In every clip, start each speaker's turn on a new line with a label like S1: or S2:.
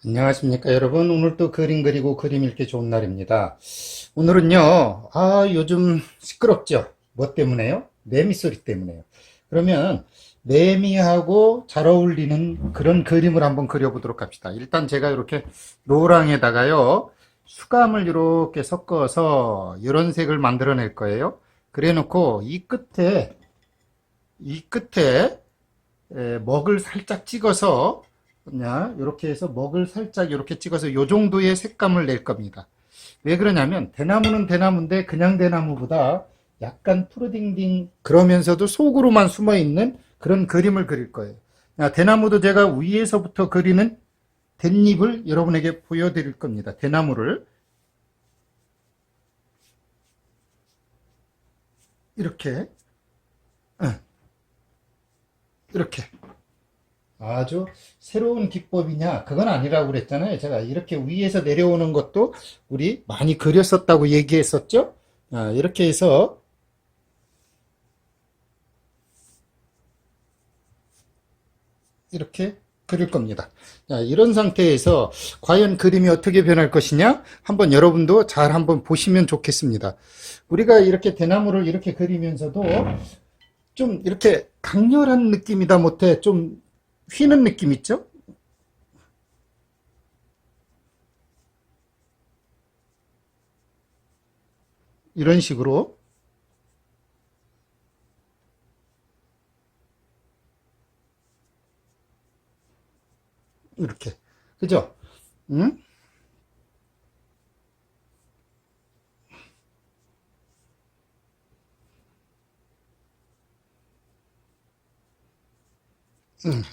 S1: 안녕하십니까 여러분. 오늘 또 그림 그리고 그림 읽기 좋은 날입니다. 오늘은요, 요즘 시끄럽죠? 뭐 때문에요? 매미 소리 때문에요. 그러면 매미하고 잘 어울리는 그런 그림을 한번 그려보도록 합시다. 일단 제가 이렇게 노랑에다가요, 수감을 이렇게 섞어서 이런 색을 만들어낼 거예요. 그래 놓고 이 끝에 먹을 살짝 찍어서 그냥 이렇게 해서 먹을 살짝 이렇게 찍어서 요 정도의 색감을 낼 겁니다. 왜 그러냐면 대나무는 대나무인데 그냥 대나무보다 약간 푸르딩딩 그러면서도 속으로만 숨어 있는 그런 그림을 그릴 거예요. 대나무도 제가 위에서부터 그리는 댄잎을 여러분에게 보여드릴 겁니다. 대나무를 이렇게 이렇게 아주 새로운 기법이냐? 그건 아니라고 그랬잖아요. 제가 이렇게 위에서 내려오는 것도 우리 많이 그렸었다고 얘기했었죠? 이렇게 해서 이렇게 그릴 겁니다. 이런 상태에서 과연 그림이 어떻게 변할 것이냐? 한번 여러분도 잘 한번 보시면 좋겠습니다. 우리가 이렇게 대나무를 이렇게 그리면서도 좀 이렇게 강렬한 느낌이다 못해 좀 휘는 느낌 있죠? 이런 식으로 이렇게 그죠? 응?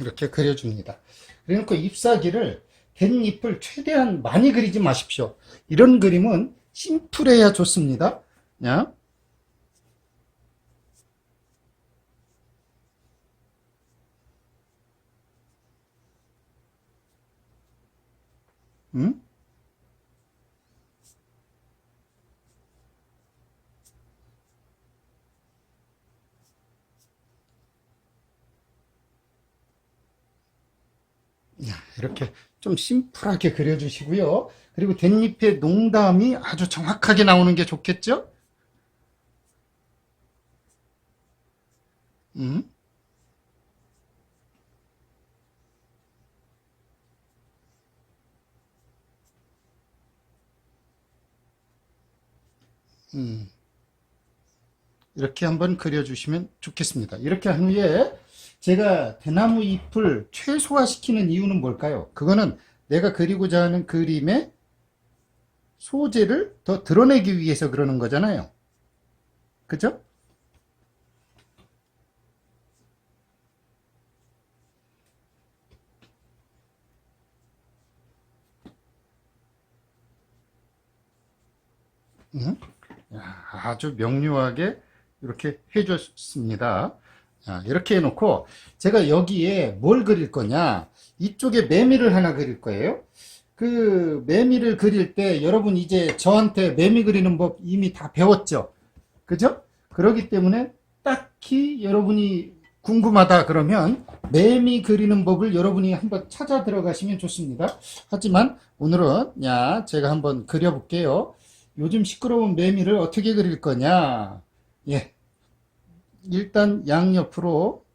S1: 이렇게 그려줍니다. 그래놓고 잎사귀를 댄잎을 최대한 많이 그리지 마십시오. 이런 그림은 심플해야 좋습니다. 야, 음? 이렇게 좀 심플하게 그려주시고요. 그리고 댄잎의 농담이 아주 정확하게 나오는 게 좋겠죠? 음? 음. 이렇게 한번 그려주시면 좋겠습니다. 이렇게 한 후에 제가 대나무 잎을 최소화시키는 이유는 뭘까요? 그거는 내가 그리고자 하는 그림의 소재를 더 드러내기 위해서 그러는 거잖아요. 그죠? 음? 아주 명료하게 이렇게 해줬습니다. 이렇게 해놓고 제가 여기에 뭘 그릴 거냐? 이쪽에 매미를 하나 그릴 거예요. 그 매미를 그릴 때 여러분 이제 저한테 매미 그리는 법 이미 다 배웠죠? 그죠? 그렇기 때문에 딱히 여러분이 궁금하다 그러면 매미 그리는 법을 여러분이 한번 찾아 들어가시면 좋습니다. 하지만 오늘은 제가 한번 그려볼게요. 요즘 시끄러운 매미를 어떻게 그릴 거냐? 예, 일단 양옆으로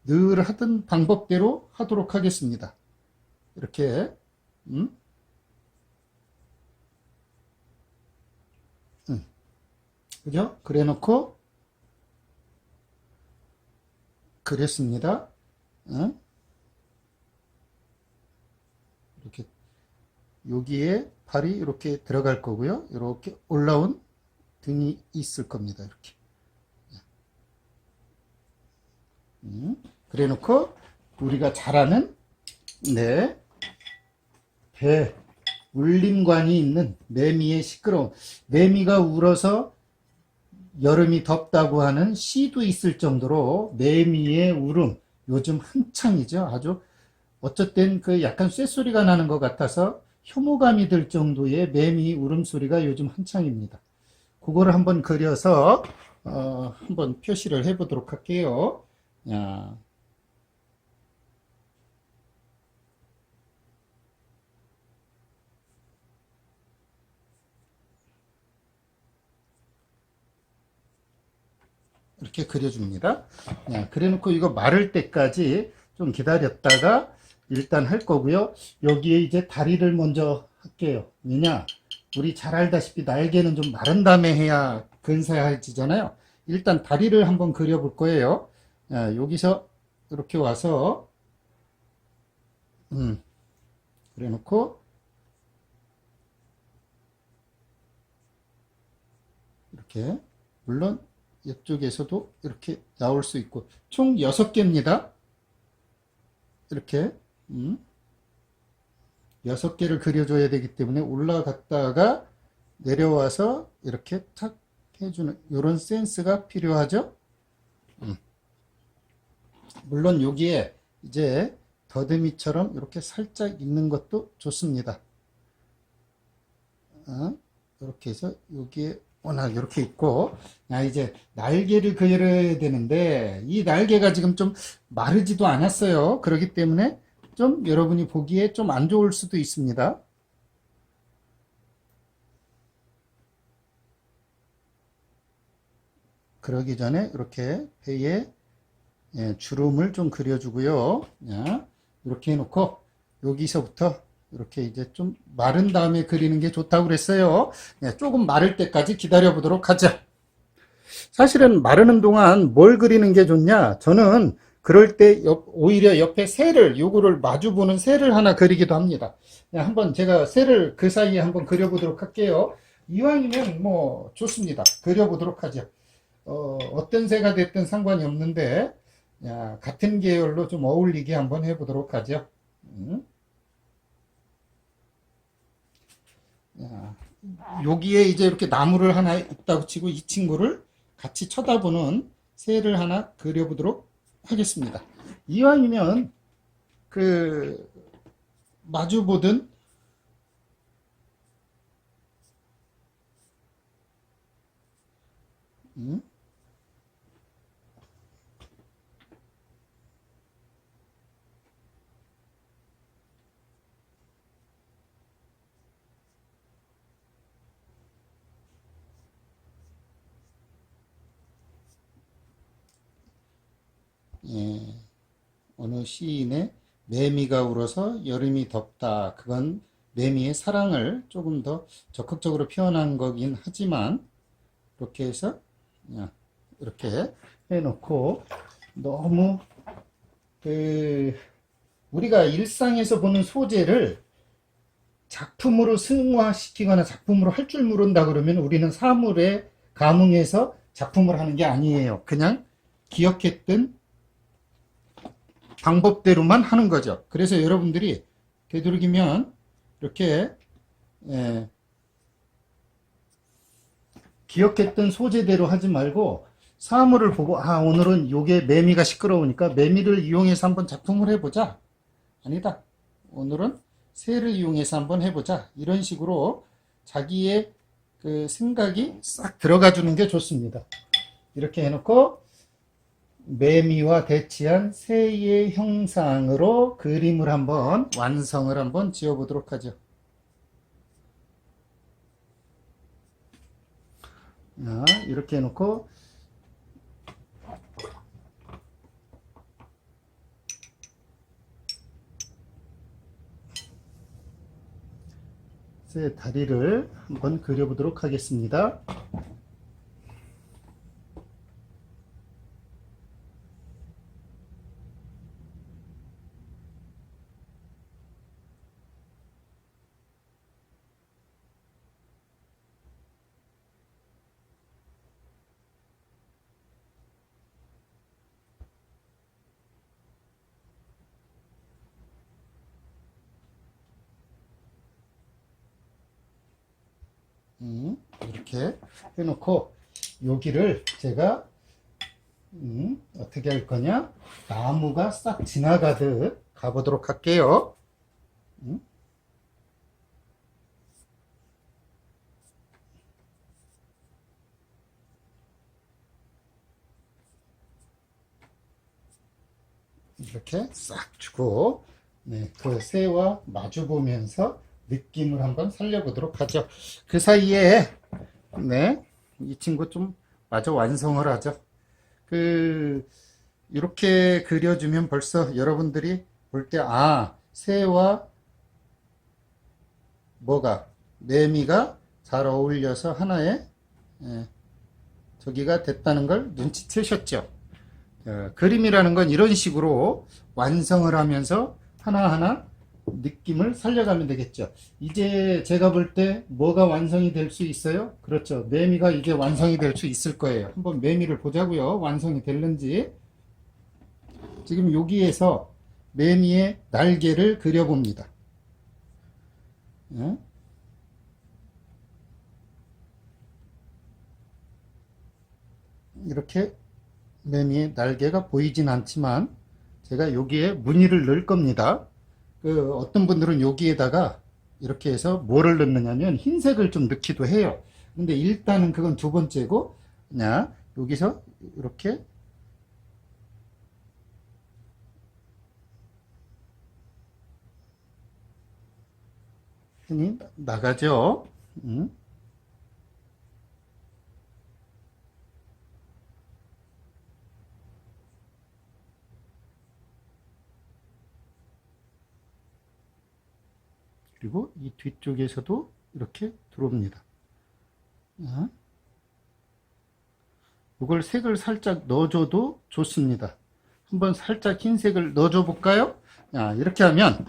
S1: 늘 하던 방법대로 하도록 하겠습니다. 이렇게, 음, 그죠? 그래 놓고 그렸습니다. 이렇게 여기에 팔이 이렇게 들어갈 거고요. 이렇게 올라온 등이 있을 겁니다. 이렇게. 그래 놓고 우리가 잘 아는 네, 배 울림관이 있는 매미의 시끄러움. 매미가 울어서 여름이 덥다고 하는 시도 있을 정도로 매미의 울음 요즘 한창이죠. 아주 어쩔 땐 그 약간 쇳소리가 나는 것 같아서 혐오감이 들 정도의 매미 울음소리가 요즘 한창입니다. 그거를 한번 그려서 한번 표시를 해보도록 할게요. 야, 이렇게 그려줍니다. 그래 놓고 이거 마를 때까지 좀 기다렸다가 일단 할 거고요. 여기에 이제 다리를 먼저 할게요. 왜냐? 우리 잘 알다시피 날개는 좀 마른 다음에 해야 근사해지잖아요. 일단 다리를 한번 그려볼 거예요. 여기서 이렇게 와서 그래 놓고 이렇게, 물론 이쪽에서도 이렇게 나올 수 있고, 총 6개입니다. 이렇게 6개를 그려줘야 되기 때문에 올라갔다가 내려와서 이렇게 탁 해주는 이런 센스가 필요하죠. 물론 여기에 이제 더듬이처럼 이렇게 살짝 있는 것도 좋습니다. 이렇게 해서 여기에 워낙 이렇게 있고, 이제 날개를 그려야 되는데 이 날개가 지금 좀 마르지도 않았어요. 그렇기 때문에 좀 여러분이 보기에 좀 안 좋을 수도 있습니다. 그러기 전에 이렇게 배에 주름을 좀 그려주고요. 이렇게 해놓고 여기서부터 이렇게 이제 좀 마른 다음에 그리는 게 좋다고 그랬어요. 조금 마를 때까지 기다려 보도록 하죠. 사실은 마르는 동안 뭘 그리는 게 좋냐? 저는 그럴 때 오히려 옆에 새를, 요거를 마주 보는 새를 하나 그리기도 합니다. 한번 제가 새를 그 사이에 한번 그려보도록 할게요. 이왕이면 뭐 좋습니다. 그려보도록 하죠. 어떤 새가 됐든 상관이 없는데, 같은 계열로 좀 어울리게 한번 해보도록 하죠. 여기에 이제 이렇게 나무를 하나 있다고 치고 이 친구를 같이 쳐다보는 새를 하나 그려보도록 하겠습니다. 이왕이면 그 마주보든 어느 시인의 매미가 울어서 여름이 덥다. 그건 매미의 사랑을 조금 더 적극적으로 표현한 거긴 하지만, 이렇게 해서 이렇게 해놓고, 너무 우리가 일상에서 보는 소재를 작품으로 승화시키거나 작품으로 할 줄 모른다 그러면 우리는 사물에 감흥해서 작품을 하는 게 아니에요. 그냥 기억했던 방법대로만 하는 거죠. 그래서 여러분들이 되도록이면 이렇게 기억했던 소재대로 하지 말고 사물을 보고, 오늘은 요게 매미가 시끄러우니까 매미를 이용해서 한번 작품을 해보자. 아니다. 오늘은 새를 이용해서 한번 해보자. 이런 식으로 자기의 그 생각이 싹 들어가 주는 게 좋습니다. 이렇게 해놓고 매미와 대치한 새의 형상으로 그림을 한번 완성을 한번 지어 보도록 하죠. 이렇게 해놓고 새 다리를 한번 그려보도록 하겠습니다. 이렇게 해놓고 여기를 제가 어떻게 할 거냐, 나무가 싹 지나가듯 가보도록 할게요. 이렇게 싹 주고, 그 새와 마주 보면서 느낌을 한번 살려보도록 하죠. 그 사이에 이 친구 좀 마저 완성을 하죠. 이렇게 그려주면 벌써 여러분들이 볼 때, 새와 매미가 잘 어울려서 하나의, 저기가 됐다는 걸 눈치채셨죠? 그림이라는 건 이런 식으로 완성을 하면서 하나하나 느낌을 살려가면 되겠죠. 이제 제가 볼 때 뭐가 완성이 될 수 있어요? 그렇죠. 매미가 이제 완성이 될 수 있을 거예요. 한번 매미를 보자고요. 완성이 됐는지. 지금 여기에서 매미의 날개를 그려봅니다. 이렇게 매미의 날개가 보이진 않지만 제가 여기에 무늬를 넣을 겁니다. 어떤 분들은 여기에다가 이렇게 해서 뭐를 넣느냐면 흰색을 좀 넣기도 해요. 근데 일단은 그건 두 번째고, 그냥 여기서 이렇게 흔히 나가죠. 그리고 이 뒤쪽에서도 이렇게 들어옵니다. 이걸 색을 살짝 넣어줘도 좋습니다. 한번 살짝 흰색을 넣어줘 볼까요? 이렇게 하면,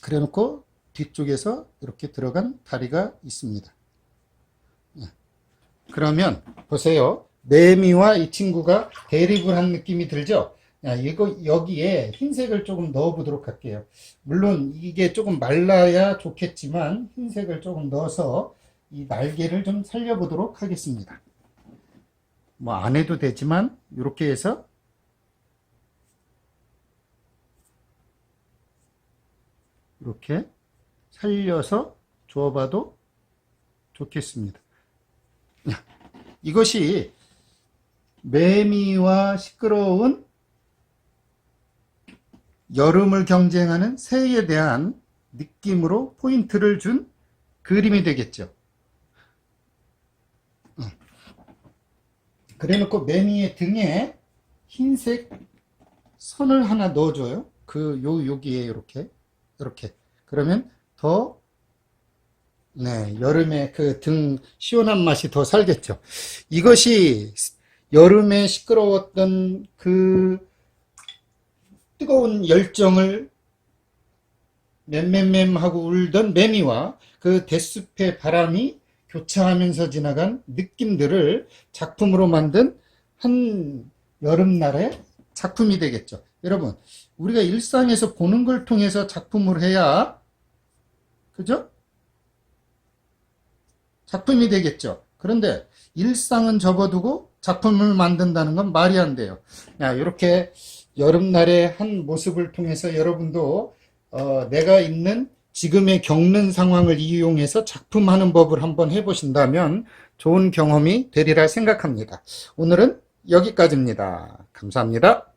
S1: 그래 놓고 뒤쪽에서 이렇게 들어간 다리가 있습니다. 그러면 보세요. 매미와 이 친구가 대립을 한 느낌이 들죠? 여기에 흰색을 조금 넣어 보도록 할게요. 물론 이게 조금 말라야 좋겠지만 흰색을 조금 넣어서 이 날개를 좀 살려보도록 하겠습니다. 뭐 안 해도 되지만 이렇게 해서 이렇게 살려서 주어봐도 좋겠습니다. 이것이 매미와 시끄러운 여름을 경쟁하는 새에 대한 느낌으로 포인트를 준 그림이 되겠죠. 그래 놓고 매미의 등에 흰색 선을 하나 넣어줘요. 여기에 이렇게. 그러면 더, 여름에 그 등 시원한 맛이 더 살겠죠. 이것이 여름에 시끄러웠던 그 뜨거운 열정을 맴맴맴 하고 울던 매미와 그 대숲의 바람이 교차하면서 지나간 느낌들을 작품으로 만든 한 여름날의 작품이 되겠죠. 여러분, 우리가 일상에서 보는 걸 통해서 작품을 해야, 그죠? 작품이 되겠죠. 그런데 일상은 접어두고 작품을 만든다는 건 말이 안 돼요. 이렇게 여름날의 한 모습을 통해서 여러분도 내가 있는 지금의 겪는 상황을 이용해서 작품하는 법을 한번 해보신다면 좋은 경험이 되리라 생각합니다. 오늘은 여기까지입니다. 감사합니다.